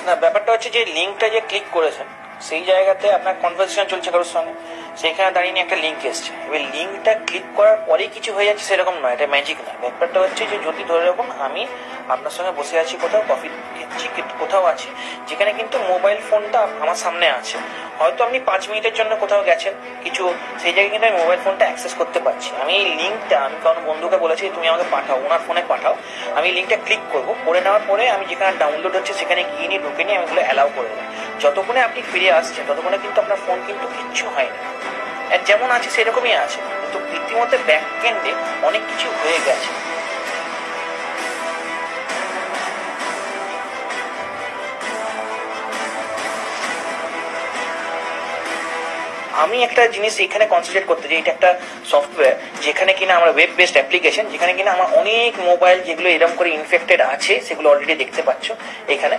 না, ব্যাপারটা হচ্ছে যে লিঙ্কটা যে ক্লিক করেছেন সেই জায়গাতে আপনার কনভারসেশন চলছে কারোর সঙ্গে, সেইখানে দাঁড়িয়ে একটা লিঙ্ক এসছে। এবার লিঙ্কটা ক্লিক করার পরেই কিছু হয়ে যাচ্ছে সেরকম নয়, এটা ম্যাজিক না। ব্যাপারটা হচ্ছে যে যদি ধরে রাখুন আমি আপনার সঙ্গে বসে আছি, কোথাও কফি খেচ্ছি, কোথাও আছি, যেখানে কিন্তু মোবাইল ফোনটা আমার সামনে আছে, হয়তো আপনি 5 মিনিটের জন্য কোথাও গেছেন কিছু, সেই জায়গায় কিন্তু আমি মোবাইল ফোনটা অ্যাক্সেস করতে পারছি। আমি এই লিঙ্কটা আমি কারণ বন্ধুকে বলেছি তুমি আমাকে পাঠাও, ওনার ফোনে পাঠাও, আমি লিঙ্কটা ক্লিক করবো, করে নেওয়ার পরে আমি যেখানে ডাউনলোড হচ্ছে সেখানে গিয়ে নিয়ে ঢুকে নিয়ে আমি ওগুলো অ্যালাউ করে দেবো। যতক্ষণে আপনি ফিরে আসছেন ততক্ষণে কিন্তু আপনার ফোন কিন্তু কিচ্ছু হয়নি, যেমন আছে সেরকমই আছে, কিন্তু ইতিমধ্যে ব্যাকএন্ডে অনেক কিছু হয়ে গেছে। আমি একটা জিনিস এখানে কনসেন্ট্রেট করতে চাই, এটা একটা সফটওয়্যার যেখানে কিনা আমরা ওয়েব বেসড অ্যাপ্লিকেশন, যেখানে কিনা আমার অনেক মোবাইল যেগুলো এরকম করে ইনফেক্টেড আছে সেগুলো অলরেডি দেখতে পাচ্ছ এখানে,